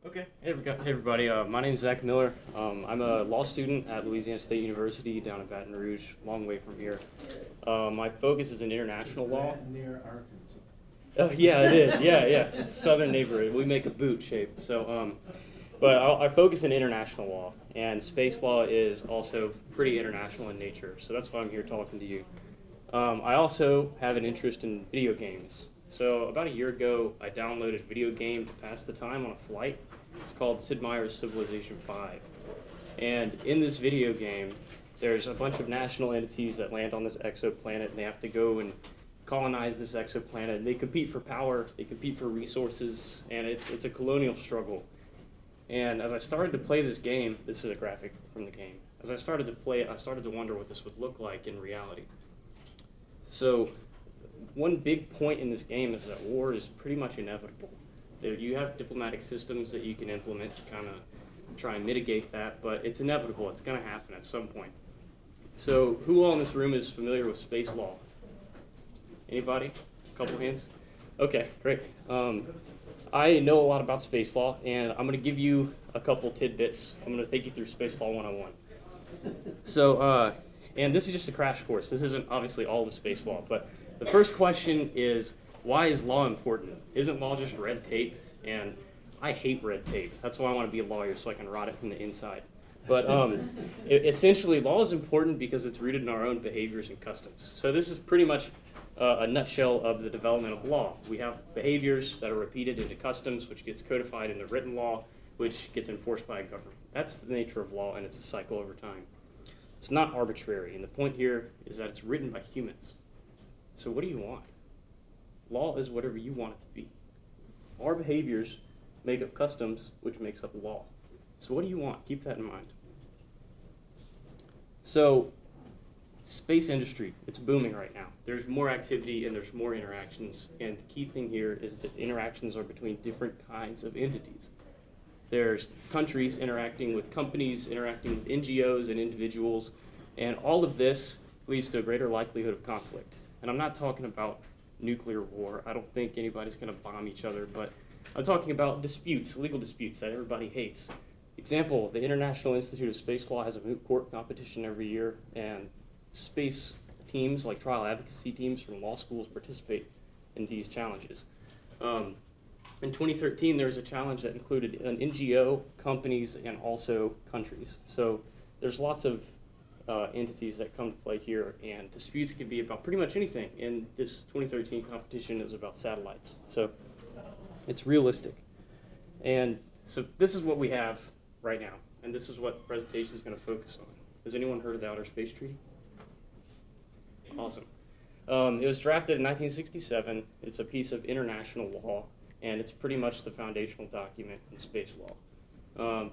Okay. Hey, everybody. My name is Zach Miller. I'm a law student at Louisiana State University down in Baton Rouge, long way from here. My focus is in international law. Near Arkansas. Oh, yeah, it is. Yeah, yeah. It's a southern neighborhood. We make a boot shape. But I focus in international law, and space law is also pretty international in nature. So that's why I'm here talking to you. I also have an interest in video games. So about a year ago, I downloaded a video game to pass the time on a flight. It's called Sid Meier's Civilization 5. And in this video game, there's a bunch of national entities that land on this exoplanet, and they have to go and colonize this exoplanet. And they compete for power, they compete for resources, and it's a colonial struggle. And as I started to play this game, this is a graphic from the game. As I started to play it, I started to wonder what this would look like in reality. So one big point in this game is that war is pretty much inevitable. You have diplomatic systems that you can implement to kind of try and mitigate that, but it's inevitable. It's going to happen at some point. So who all in this room is familiar with space law? Anybody? A couple hands? Okay, great. I know a lot about space law, and I'm going to give you a couple tidbits. I'm going to take you through Space Law 101. So, and this is just a crash course. This isn't obviously all the space law, but the first question is, why is law important? Isn't law just red tape? And I hate red tape. That's why I want to be a lawyer, so I can rot it from the inside. But essentially, law is important because it's rooted in our own behaviors and customs. So this is pretty much a nutshell of the development of law. We have behaviors that are repeated into customs, which gets codified into written law, which gets enforced by a government. That's the nature of law, and it's a cycle over time. It's not arbitrary, and the point here is that it's written by humans. So what do you want? Law is whatever you want it to be. Our behaviors make up customs, which makes up law. So what do you want? Keep that in mind. So space industry, it's booming right now. There's more activity and there's more interactions. And the key thing here is that interactions are between different kinds of entities. There's countries interacting with companies, interacting with NGOs and individuals, and all of this leads to a greater likelihood of conflict. And I'm not talking about nuclear war. I don't think anybody's going to bomb each other, but I'm talking about disputes, legal disputes that everybody hates. Example, the International Institute of Space Law has a moot court competition every year, and space teams, like trial advocacy teams from law schools, participate in these challenges. In 2013, there was a challenge that included an NGO, companies, and also countries. So there's lots of entities that come to play here, and disputes can be about pretty much anything. In this 2013 competition, it was about satellites. So it's realistic. And so this is what we have right now, and this is what the presentation is going to focus on. Has anyone heard of the Outer Space Treaty? Awesome. It was drafted in 1967. It's a piece of international law, and it's pretty much the foundational document in space law.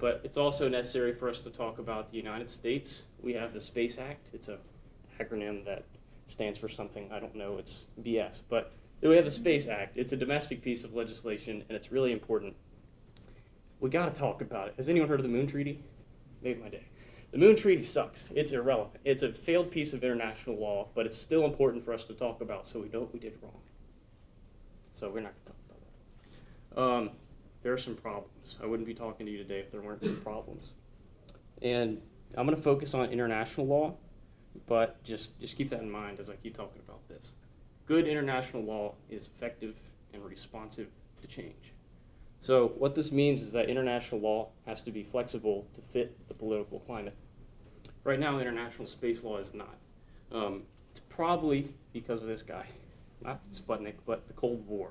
But it's also necessary for us to talk about the United States. We have the Space Act. It's an acronym that stands for something, I don't know, it's BS. But we have the Space Act. It's a domestic piece of legislation, and it's really important. We got to talk about it. Has anyone heard of the Moon Treaty? Made my day. The Moon Treaty sucks. It's irrelevant. It's a failed piece of international law, but it's still important for us to talk about so we know what we did wrong. So we're not going to talk about that. There are some problems. I wouldn't be talking to you today if there weren't some problems. And I'm going to focus on international law, but just keep that in mind as I keep talking about this. Good international law is effective and responsive to change. So what this means is that international law has to be flexible to fit the political climate. Right now, international space law is not. It's probably because of this guy, not Sputnik, but the Cold War.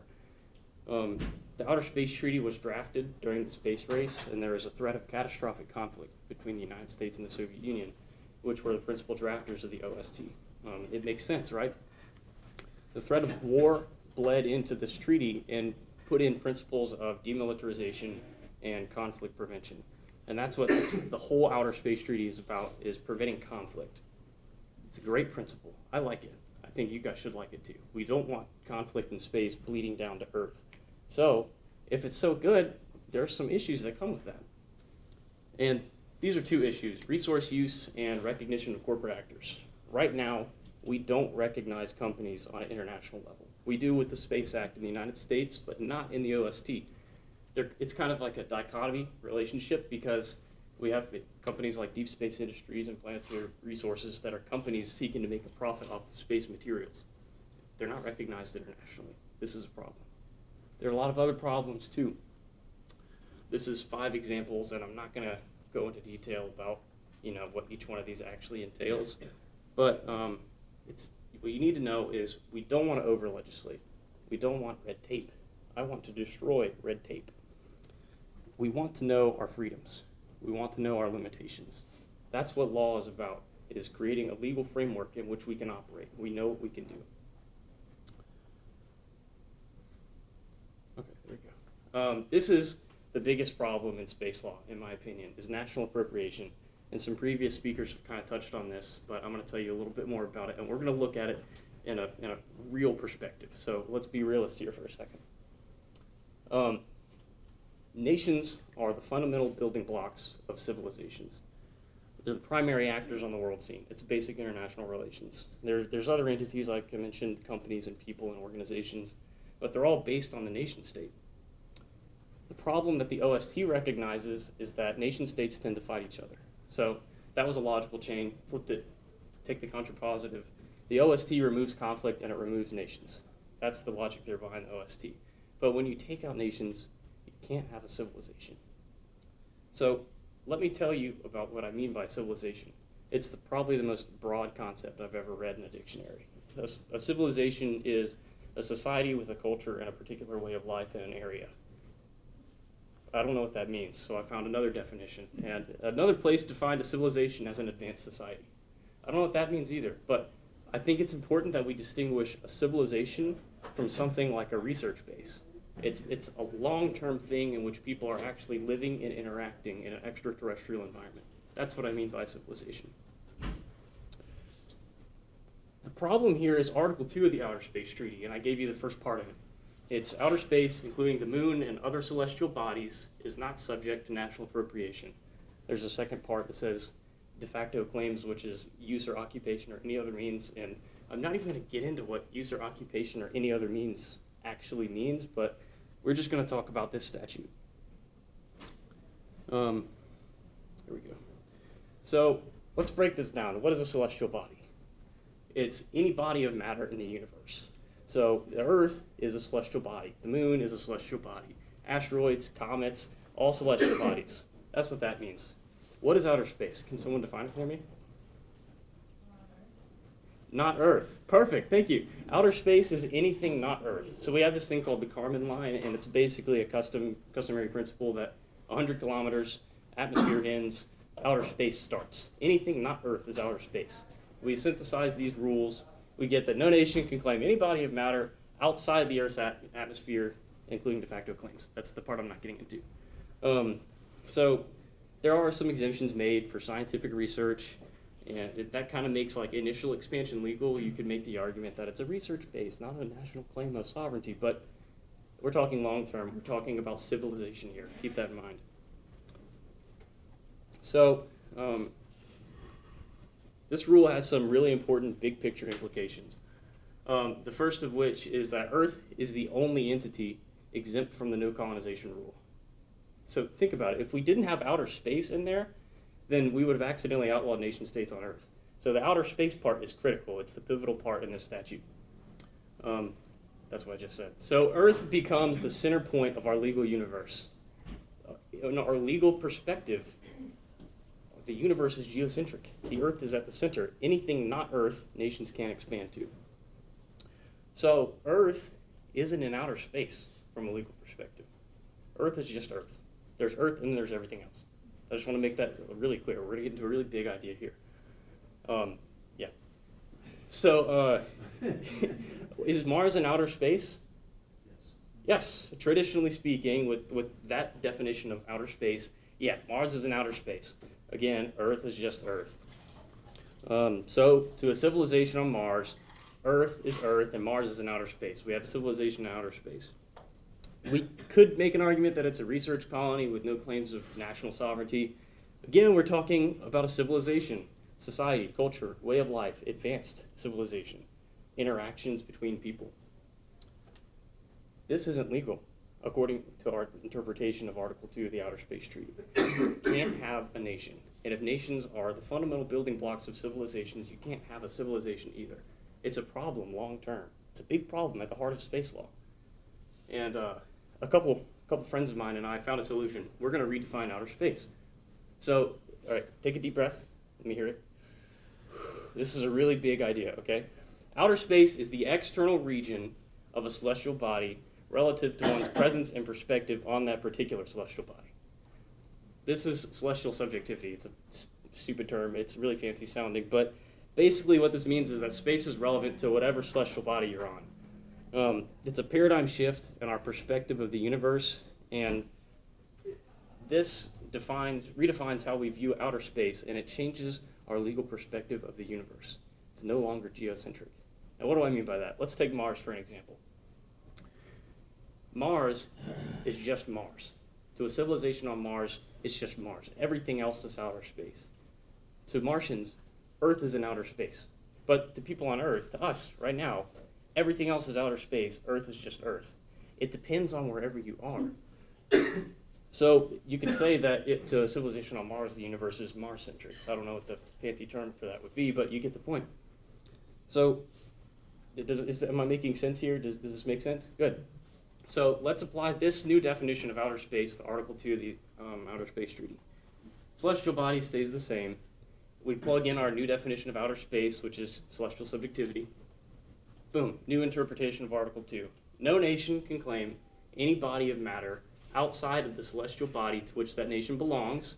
The Outer Space Treaty was drafted during the space race, and there was a threat of catastrophic conflict between the United States and the Soviet Union, which were the principal drafters of the OST. It makes sense, right? The threat of war bled into this treaty and put in principles of demilitarization and conflict prevention. And that's what the whole Outer Space Treaty is about, is preventing conflict. It's a great principle. I like it. I think you guys should like it too. We don't want conflict in space bleeding down to Earth. So if it's so good, there are some issues that come with that. And these are two issues: resource use and recognition of corporate actors. Right now, we don't recognize companies on an international level. We do with the Space Act in the United States, but not in the OST. it's kind of like a dichotomy relationship because we have companies like Deep Space Industries and Planetary Resources that are companies seeking to make a profit off of space materials. They're not recognized internationally. This is a problem. There are a lot of other problems too. This is 5 examples, and I'm not going to go into detail about what each one of these actually entails. But what you need to know is we don't want to over-legislate. We don't want red tape. I want to destroy red tape. We want to know our freedoms. We want to know our limitations. That's what law is about. It is creating a legal framework in which we can operate. We know what we can do. Okay, there we go. This is the biggest problem in space law, in my opinion, is national appropriation. And some previous speakers have kind of touched on this, but I'm going to tell you a little bit more about it, and we're going to look at it in a real perspective. So let's be realistic here for a second. Nations are the fundamental building blocks of civilizations. They're the primary actors on the world scene. It's basic international relations. There's other entities, like I mentioned, companies and people and organizations, but they're all based on the nation state. The problem that the OST recognizes is that nation states tend to fight each other. So that was a logical chain. Flipped it, take the contrapositive. The OST removes conflict and it removes nations. That's the logic there behind the OST. But when you take out nations, you can't have a civilization. So let me tell you about what I mean by civilization. It's probably the most broad concept I've ever read in a dictionary. A civilization is a society with a culture and a particular way of life in an area. I don't know what that means, so I found another definition. And another place defined a civilization as an advanced society. I don't know what that means either, but I think it's important that we distinguish a civilization from something like a research base. It's a long-term thing in which people are actually living and interacting in an extraterrestrial environment. That's what I mean by civilization. The problem here is Article 2 of the Outer Space Treaty, and I gave you the first part of it. It's outer space, including the moon and other celestial bodies, is not subject to national appropriation. There's a second part that says de facto claims, which is use or occupation or any other means, and I'm not even going to get into what use or occupation or any other means actually means, but we're just going to talk about this statute. Here we go. So let's break this down. What is a celestial body? It's any body of matter in the universe. So the Earth is a celestial body. The moon is a celestial body. Asteroids, comets, all celestial bodies. That's what that means. What is outer space? Can someone define it for me? Not Earth. Perfect, thank you. Outer space is anything not Earth. So we have this thing called the Kármán line, and it's basically a customary principle that 100 kilometers, atmosphere ends, outer space starts. Anything not Earth is outer space. We synthesize these rules. We get that no nation can claim any body of matter outside the Earth's atmosphere, including de facto claims. That's the part I'm not getting into. So there are some exemptions made for scientific research, and that kind of makes like initial expansion legal. You could make the argument that it's a research base, not a national claim of sovereignty, but we're talking long term. We're talking about civilization here. Keep that in mind. So this rule has some really important big picture implications. The first of which is that Earth is the only entity exempt from the no colonization rule. So think about it. If we didn't have outer space in there, then we would have accidentally outlawed nation states on Earth. So the outer space part is critical. It's the pivotal part in this statute. That's what I just said. So Earth becomes the center point of our legal universe. In our legal perspective, the universe is geocentric. The Earth is at the center. Anything not Earth, nations can't expand to. So Earth isn't in outer space from a legal perspective. Earth is just Earth. There's Earth and there's everything else. I just want to make that really clear. We're going to get into a really big idea here. Yeah. So is Mars in outer space? Yes. Traditionally speaking, with that definition of outer space, yeah, Mars is in outer space. Again, Earth is just Earth. So to a civilization on Mars, Earth is Earth and Mars is in outer space. We have a civilization in outer space. We could make an argument that it's a research colony with no claims of national sovereignty. Again, we're talking about a civilization, society, culture, way of life, advanced civilization, interactions between people. This isn't legal. according to our interpretation of Article 2 of the Outer Space Treaty, can't have a nation. And if nations are the fundamental building blocks of civilizations, you can't have a civilization either. It's a problem long term. It's a big problem at the heart of space law. And a couple friends of mine and I found a solution. We're going to redefine outer space. So, all right, take a deep breath. Let me hear it. This is a really big idea, okay? Outer space is the external region of a celestial body relative to one's presence and perspective on that particular celestial body. This is celestial subjectivity. It's a stupid term. It's really fancy sounding, but basically what this means is that space is relevant to whatever celestial body you're on. It's a paradigm shift in our perspective of the universe, and this redefines how we view outer space, and it changes our legal perspective of the universe. It's no longer geocentric. Now, what do I mean by that? Let's take Mars for an example. Mars is just Mars. To a civilization on Mars, it's just Mars. Everything else is outer space. To Martians, Earth is in outer space. But to people on Earth, to us right now, everything else is outer space. Earth is just Earth. It depends on wherever you are. So you could say that to a civilization on Mars, the universe is Mars-centric. I don't know what the fancy term for that would be, but you get the point. So am I making sense here? Does this make sense? Good. So let's apply this new definition of outer space to Article 2 of the Outer Space Treaty. Celestial body stays the same. We plug in our new definition of outer space, which is celestial subjectivity. Boom, new interpretation of Article 2. No nation can claim any body of matter outside of the celestial body to which that nation belongs,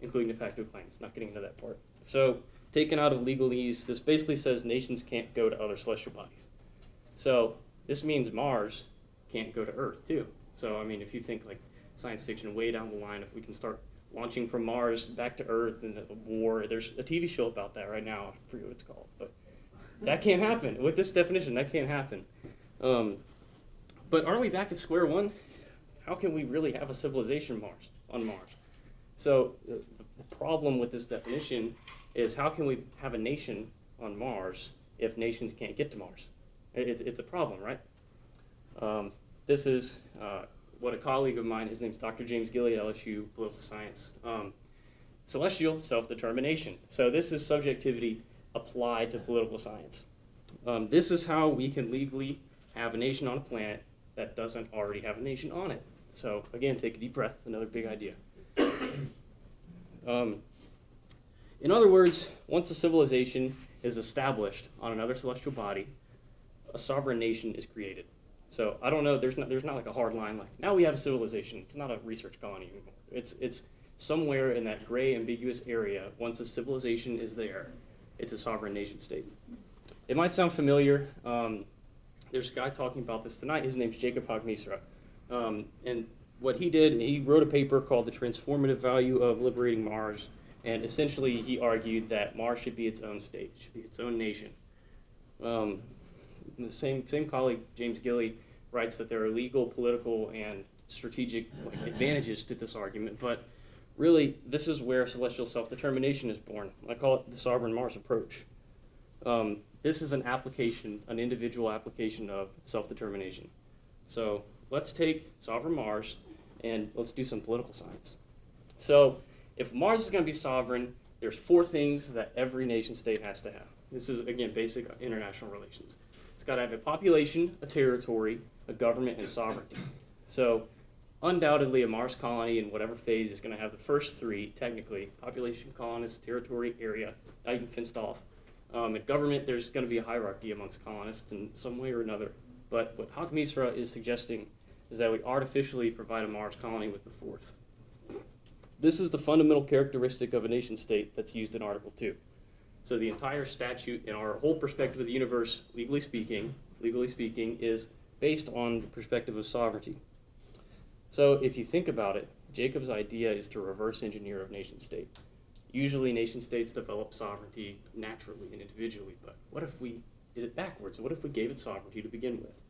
including de facto claims. Not getting into that part. So, taken out of legalese, this basically says nations can't go to other celestial bodies. So, this means Mars can't go to Earth, too. So, I mean, if you think like science fiction way down the line, if we can start launching from Mars back to Earth and a war, there's a TV show about that right now. I forget what it's called, but that can't happen. With this definition, that can't happen. But aren't we back at square one? How can we really have a civilization on Mars? So the problem with this definition is how can we have a nation on Mars if nations can't get to Mars? It's a problem, right? This is what a colleague of mine, his name's Dr. James Gilley at LSU, political science, celestial self-determination. So this is subjectivity applied to political science. This is how we can legally have a nation on a planet that doesn't already have a nation on it. So again, take a deep breath, another big idea. In other words, once a civilization is established on another celestial body, a sovereign nation is created. So I don't know, there's not like a hard line, like now we have a civilization. It's not a research colony anymore. It's somewhere in that gray, ambiguous area. Once a civilization is there, it's a sovereign nation state. It might sound familiar. There's a guy talking about this tonight. His name's Jacob Hogmisra. And what he did, he wrote a paper called The Transformative Value of Liberating Mars. And essentially, he argued that Mars should be its own state, should be its own nation. The same colleague, James Gilley, writes that there are legal, political, and strategic advantages to this argument. But really, this is where celestial self-determination is born. I call it the sovereign Mars approach. This is an individual application of self-determination. So let's take sovereign Mars and let's do some political science. So if Mars is going to be sovereign, there's 4 things that every nation state has to have. This is, again, basic international relations. It's got to have a population, a territory, a government, and sovereignty. So undoubtedly, a Mars colony in whatever phase is going to have the first 3, technically, population, colonists, territory, area, not even fenced off. In government, there's going to be a hierarchy amongst colonists in some way or another. But what Hogmisra is suggesting is that we artificially provide a Mars colony with the 4th. This is the fundamental characteristic of a nation state that's used in Article 2. So the entire statute and our whole perspective of the universe, legally speaking, is based on the perspective of sovereignty. So if you think about it, Jacob's idea is to reverse engineer a nation state. Usually nation states develop sovereignty naturally and individually, but what if we did it backwards? What if we gave it sovereignty to begin with?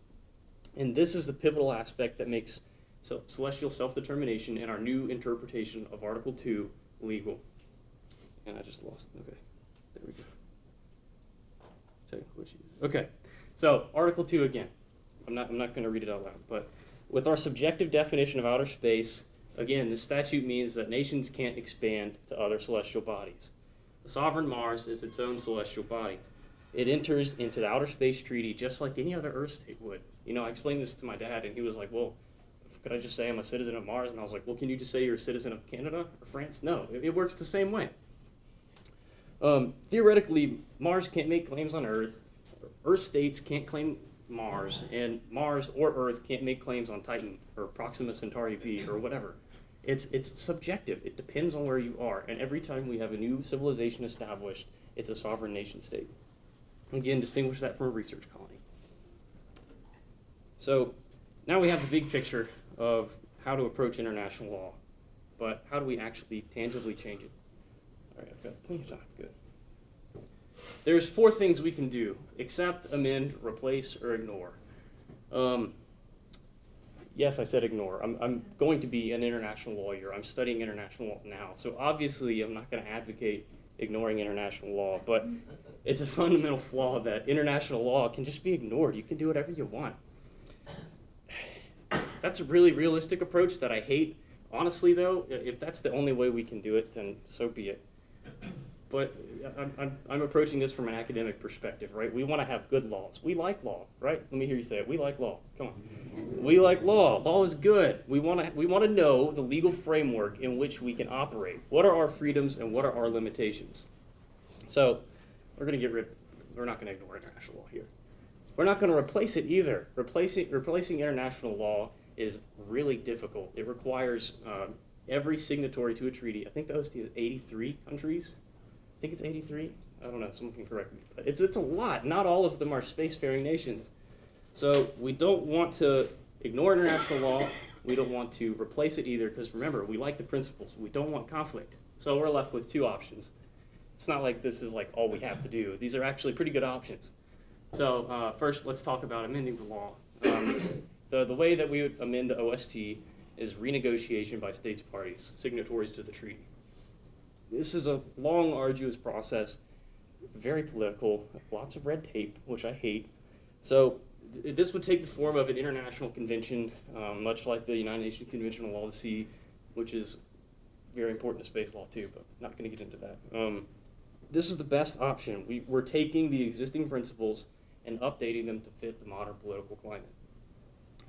And this is the pivotal aspect that makes celestial self-determination and our new interpretation of Article 2 legal. And I just lost, okay, there we go. Technical issues. Okay, so Article 2 again. I'm not going to read it out loud, but With our subjective definition of outer space, again, the statute means that nations can't expand to other celestial bodies. The sovereign Mars is its own celestial body. It enters into the outer space treaty just like any other Earth state would. You know, I explained this to my dad, and he was like, well, could I just say I'm a citizen of Mars? And I was like, well, can you just say you're a citizen of Canada or France? No, it works the same way. Theoretically, Mars can't make claims on Earth. Earth states can't claim Mars, and Mars or Earth can't make claims on Titan or Proxima Centauri b or whatever. It's subjective. It depends on where you are, and every time we have a new civilization established, it's a sovereign nation state. Again, distinguish that from a research colony. So now we have the big picture of how to approach international law, but how do we actually tangibly change it? All right, I've got plenty of time. Good. There's 4 things we can do: accept, amend, replace, or ignore. Yes, I said ignore. I'm going to be an international lawyer. I'm studying international law now. So obviously I'm not going to advocate ignoring international law, but it's a fundamental flaw that international law can just be ignored. You can do whatever you want. That's a really realistic approach that I hate. Honestly, though, if that's the only way we can do it, then so be it. But I'm approaching this from an academic perspective, right? We want to have good laws. We like law, right? Let me hear you say it. We like law. Come on. We like law. Law is good. We want to know the legal framework in which we can operate. What are our freedoms and what are our limitations? So we're not going to ignore international law here. We're not going to replace it either. Replacing international law is really difficult. It requires every signatory to a treaty. I think the OST is 83 countries. I think it's 83. I don't know. Someone can correct me. But it's a lot. Not all of them are spacefaring nations. So we don't want to ignore international law. We don't want to replace it either, because remember, we like the principles. We don't want conflict. So we're left with 2 options. It's not like this is like all we have to do. These are actually pretty good options. So first, let's talk about amending the law. The way that we would amend the OST is renegotiation by states parties, signatories to the treaty. This is a long, arduous process, very political, lots of red tape, which I hate. So this would take the form of an international convention, much like the United Nations Convention on Law of the Sea, which is very important to space law too, but not going to get into that. This is the best option. We're taking the existing principles and updating them to fit the modern political climate.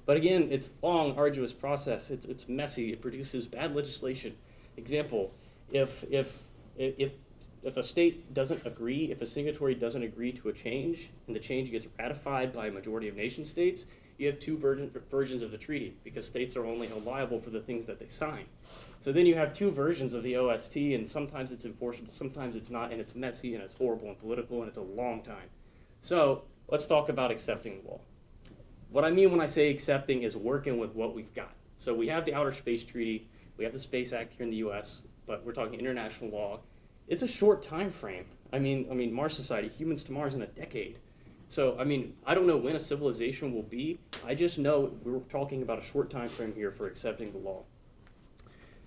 But again, it's a long, arduous process. It's messy. It produces bad legislation. Example, if a state doesn't agree, if a signatory doesn't agree to a change, and the change gets ratified by a majority of nation states, you have 2 versions of the treaty, because states are only held liable for the things that they sign. So then you have 2 versions of the OST, and sometimes it's enforceable, sometimes it's not, and it's messy, and it's horrible and political, and it's a long time. So let's talk about accepting the law. What I mean when I say accepting is working with what we've got. So we have the Outer Space Treaty, we have the Space Act here in the US, but we're talking international law. It's a short time frame. I mean, Mars Society, humans to Mars in a decade. So, I don't know when a civilization will be. I just know we're talking about a short time frame here for accepting the law.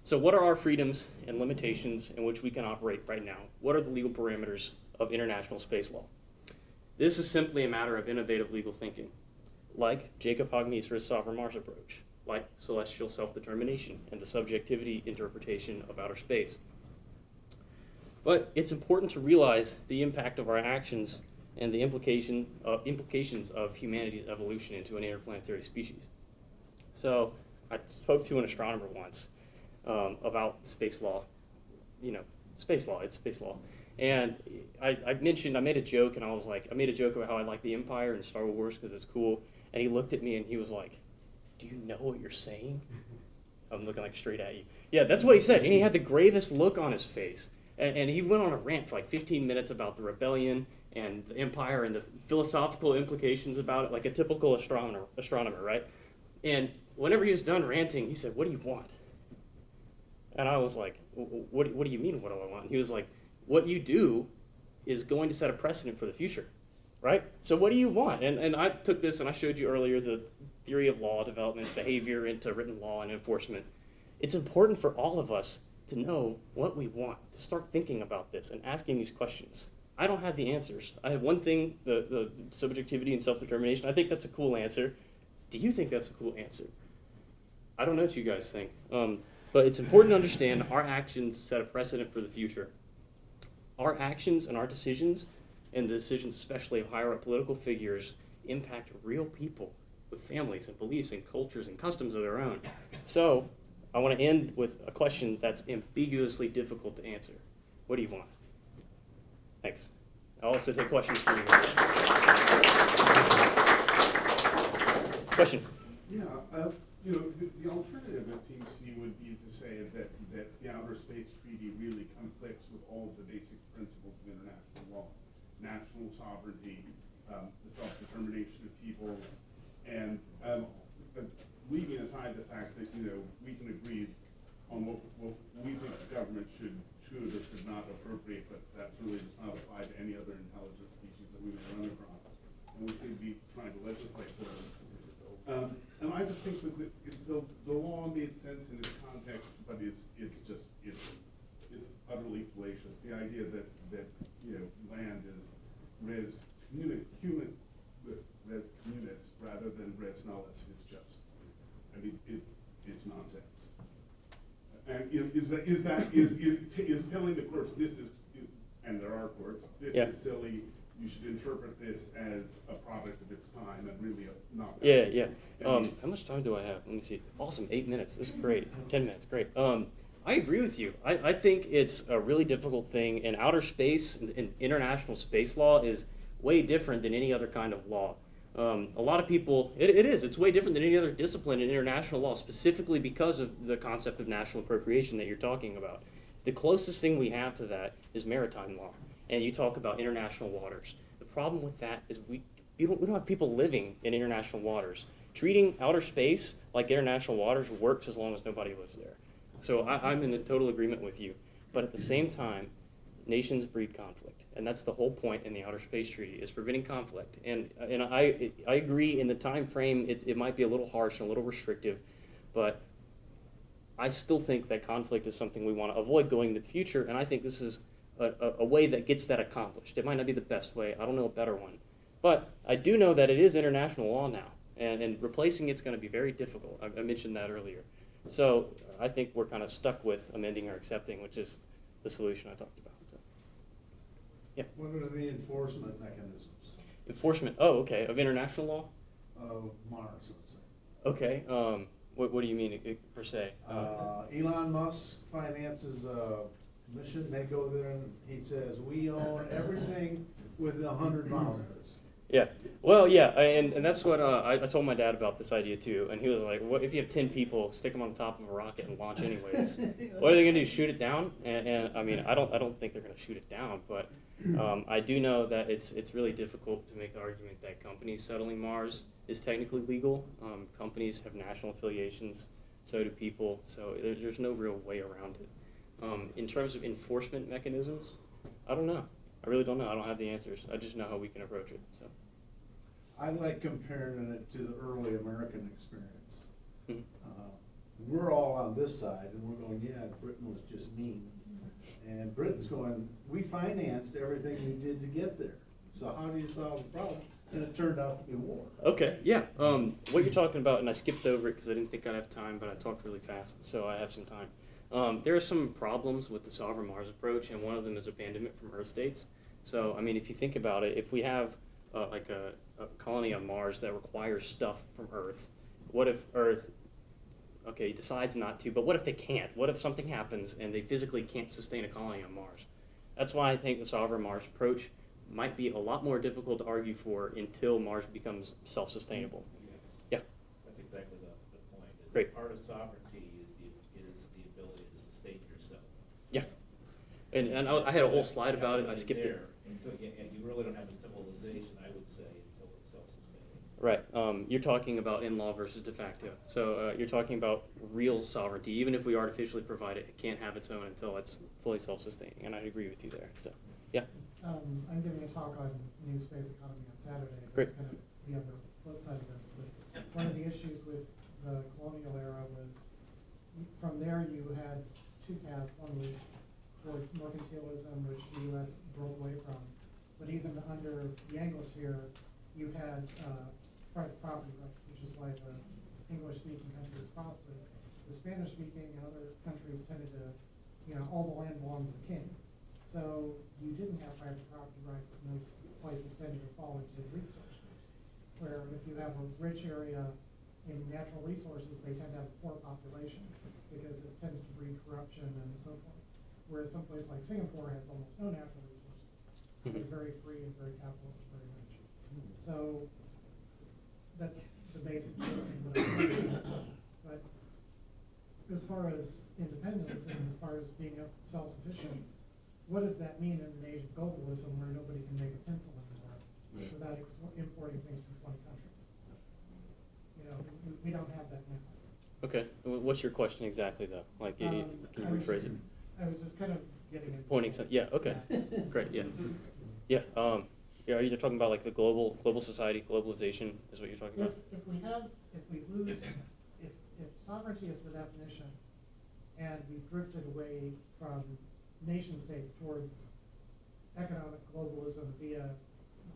So what are our freedoms and limitations in which we can operate right now? What are the legal parameters of international space law? This is simply a matter of innovative legal thinking, like Jacob Hogmeisser's sovereign Mars approach, like celestial self-determination and the subjectivity interpretation of outer space. But it's important to realize the impact of our actions and the implications of humanity's evolution into an interplanetary species. So I spoke to an astronomer once about space law. Space law, it's space law. And I made a joke, and I made a joke about how I like the Empire and Star Wars because it's cool. And he looked at me and he was like, "Do you know what you're saying?" I'm looking like straight at you. Yeah, that's what he said. And he had the gravest look on his face. And he went on a rant for like 15 minutes about the rebellion and the Empire and the philosophical implications about it, like a typical astronomer, right? And whenever he was done ranting, he said, "What do you want?" And I was like, what do you mean, what do I want? And he was like, "What you do is going to set a precedent for the future, right? So what do you want?" And I took this, and I showed you earlier the theory of law development, behavior into written law and enforcement. It's important for all of us to know what we want, to start thinking about this and asking these questions. I don't have the answers. I have one thing, the subjectivity and self-determination. I think that's a cool answer. Do you think that's a cool answer? I don't know what you guys think, but it's important to understand our actions set a precedent for the future. Our actions and our decisions, and the decisions especially of higher up political figures, impact real people with families and beliefs and cultures and customs of their own. So I want to end with a question that's ambiguously difficult to answer. What do you want? Thanks. I'll also take questions from you. Question? Yeah, the alternative, it seems to me, would be to say that the Outer Space Treaty really conflicts with all of the basic principles of international law. National sovereignty, the self-determination of peoples, and leaving aside the fact that, we can agree on what we think the government should or should not appropriate, but that really does not apply to any other intelligent species that we may run across. And we seem to be trying to legislate for them. And I just think that the law made sense in its context, but it's utterly fallacious. The idea that land is res communis rather than res nullis is just, it's nonsense. And is telling the courts this is, and there are courts, this is silly. You should interpret this as a product of its time and really not. Yeah. How much time do I have? Let me see. Awesome, 8 minutes. This is great. 10 minutes, great. I agree with you. I think it's a really difficult thing, and outer space and international space law is way different than any other kind of law. A lot of people, it's way different than any other discipline in international law, specifically because of the concept of national appropriation that you're talking about. The closest thing we have to that is maritime law, and you talk about international waters. The problem with that is we don't have people living in international waters. Treating outer space like international waters works as long as nobody lives there. So I'm in total agreement with you, but at the same time, nations breed conflict, and that's the whole point in the Outer Space Treaty, is preventing conflict. And I agree in the time frame, it might be a little harsh and a little restrictive, but I still think that conflict is something we want to avoid going into the future, and I think this is a way that gets that accomplished. It might not be the best way, I don't know a better one, but I do know that it is international law now, and replacing it's going to be very difficult. I mentioned that earlier. So I think we're kind of stuck with amending or accepting, which is the solution I talked about. So, yeah. What are the enforcement mechanisms? Enforcement, okay, of international law? Of Mars, let's say. Okay, what do you mean per se? Elon Musk finances a mission, they go there and he says, we own everything within 100 miles of us. Yeah, well, yeah, and that's what I told my dad about this idea too, and he was like, "What if you have 10 people, stick them on the top of a rocket and launch anyways? What are they gonna do? Shoot it down?" And I mean, I don't think they're gonna shoot it down, but I do know that it's really difficult to make the argument that companies settling Mars is technically legal. Companies have national affiliations, so do people. So there's no real way around it. In terms of enforcement mechanisms, I don't know. I really don't know. I don't have the answers. I just know how we can approach it. So, I like comparing it to the early American experience. mm-hmm. We're all on this side, and we're going, yeah, Britain was just mean. And Britain's going, we financed everything we did to get there. So how do you solve the problem? And it turned out to be war. Okay, yeah. What you're talking about, and I skipped over it because I didn't think I'd have time, but I talked really fast, so I have some time. There are some problems with the sovereign Mars approach, and one of them is abandonment from Earth states. So, I mean, if you think about it, if we have like a colony on Mars that requires stuff from Earth, what if Earth, okay, decides not to, but what if they can't? What if something happens and they physically can't sustain a colony on Mars? That's why I think the sovereign Mars approach might be a lot more difficult to argue for until Mars becomes self-sustainable. Yes. Yeah. That's exactly the point. Is Great. Part of sovereignty is the ability to sustain yourself. Yeah. And I had a whole slide about it. I skipped it. And you really don't have a civilization, I would say, until it's self-sustaining. Right. You're talking about in-law versus de facto. So you're talking about real sovereignty. Even if we artificially provide it, it can't have its own until it's fully self-sustaining. And I agree with you there. So, yeah. I'm giving a talk on new space economy on Saturday. Great. It's kind of the other flip side of this. But one of the issues with the colonial era was, from there you had two paths. One was towards mercantilism, which the U.S. broke away from. But even under the Anglosphere, you had private property rights, which is why the English-speaking countries prospered. Spanish-speaking and other countries tended to, all the land belonged to the king. So you didn't have private property rights, and those places tended to fall into resource groups. Where if you have a rich area in natural resources, they tend to have a poor population because it tends to breed corruption and so forth. Whereas someplace like Singapore has almost no natural resources. It's very free and very capitalist and very rich. So that's the basic gist of what I'm saying. But as far as independence and as far as being self-sufficient, what does that mean in an age of globalism where nobody can make a pencil anymore without importing things from 20 countries? We don't have that now. Okay. What's your question exactly, though? Like, can you rephrase it? I was just kind of getting it. Pointing some. Yeah. Okay. Great. Yeah. Yeah. Yeah. Are you talking about like the global society, globalization, is what you're talking about? If we lose, if sovereignty is the definition, and we've drifted away from nation states towards economic globalism via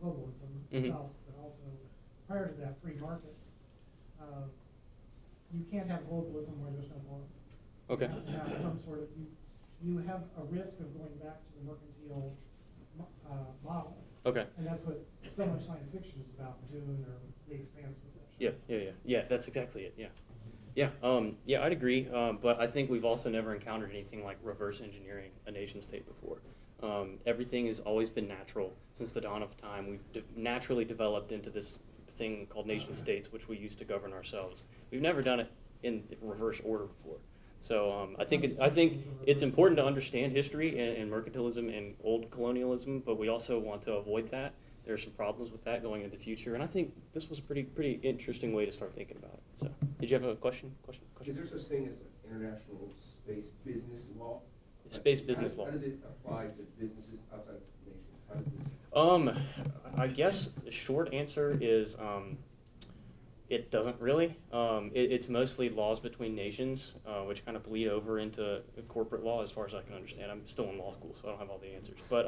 globalism itself, but also prior to that, free markets. You can't have globalism where there's no global. Okay. You have some sort of, you have a risk of going back to the mercantile model. Okay. And that's what so much science fiction is about, Dune or The Expanse was that show. Yeah, that's exactly it, yeah, I'd agree, but I think we've also never encountered anything like reverse engineering a nation state before. Everything has always been natural since the dawn of time. We've naturally developed into this thing called nation states, which we use to govern ourselves. We've never done it in reverse order before. So I think it's important to understand history and mercantilism and old colonialism, but we also want to avoid that. There are some problems with that going into the future, and I think this was a pretty interesting way to start thinking about it. So, did you have a question? Is there such thing as international space business law? Space business law. How does it apply to businesses outside of nations? How does this? I guess the short answer is it doesn't really. It's mostly laws between nations, which kind of bleed over into corporate law, as far as I can understand. I'm still in law school, so I don't have all the answers. But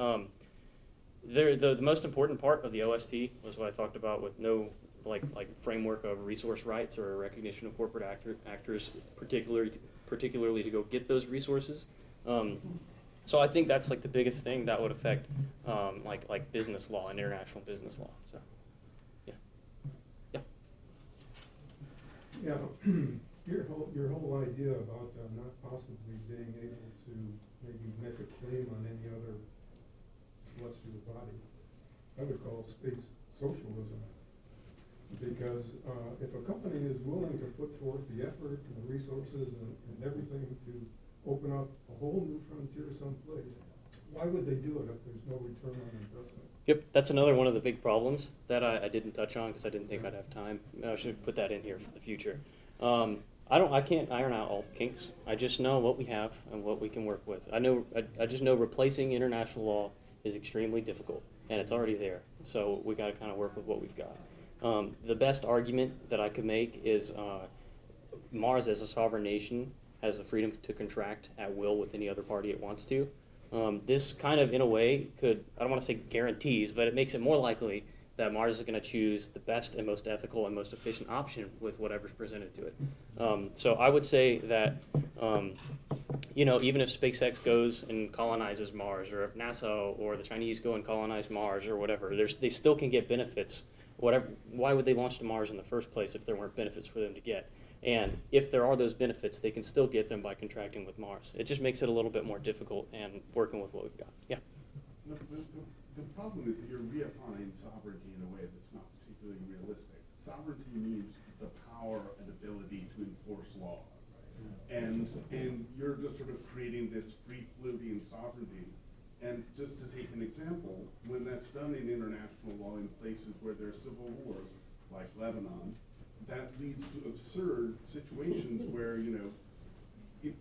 the most important part of the OST was what I talked about, with no like framework of resource rights or recognition of corporate actors, particularly to go get those resources. So I think that's like the biggest thing that would affect like business law and international business law. So yeah, your whole idea about not possibly being able to maybe make a claim on any other celestial body, I would call space socialism. Because if a company is willing to put forth the effort and the resources and everything to open up a whole new frontier someplace, why would they do it if there's no return on investment? Yep, that's another one of the big problems that I didn't touch on because I didn't think I'd have time. I should put that in here for the future. I can't iron out all the kinks. I just know what we have and what we can work with. I just know replacing international law is extremely difficult, and it's already there. So we got to kind of work with what we've got. The best argument that I could make is Mars, as a sovereign nation, has the freedom to contract at will with any other party it wants to. This kind of, in a way, I don't want to say guarantees, but it makes it more likely that Mars is going to choose the best and most ethical and most efficient option with whatever's presented to it. So I would say that, even if SpaceX goes and colonizes Mars, or if NASA or the Chinese go and colonize Mars or whatever, they still can get benefits. Why would they launch to Mars in the first place if there weren't benefits for them to get? And if there are those benefits, they can still get them by contracting with Mars. It just makes it a little bit more difficult and working with what we've got. Yeah. The problem is that you're reifying sovereignty in a way that's not particularly realistic. Sovereignty means the power and ability to enforce laws. And you're just sort of creating this free-floating sovereignty. And just to take an example, when that's done in international law in places where there are civil wars, like Lebanon, that leads to absurd situations where,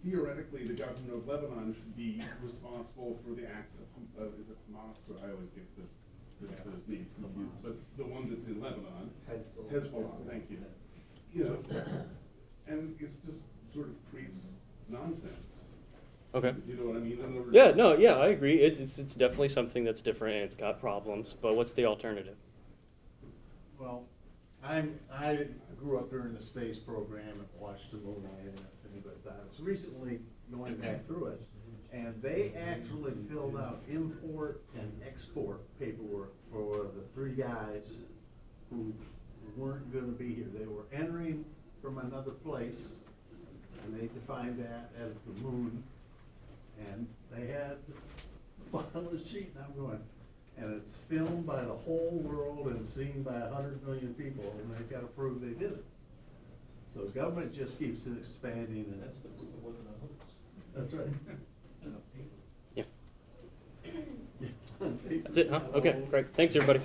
theoretically the government of Lebanon should be responsible for the acts of is it Hamas, or I always get those names confused, but the one that's in Lebanon, Hezbollah, thank you. And it's just sort of creates nonsense. Okay. You know what I mean? I agree. It's definitely something that's different and it's got problems. But what's the alternative? Well, I grew up during the space program and watched the moon landing and things like that. was recently going back through it, and they actually filled out import and export paperwork for the 3 guys who weren't gonna be here. They were entering from another place, and they defined that as the moon, and they had to file a sheet, and I'm going, and it's filmed by the whole world and seen by 100 million people, and they've gotta prove they did it. So the government just keeps expanding, and That's the proof it wasn't a hoax. that's right. And a paper. Yeah. That's it, huh? Okay, great. Thanks, everybody.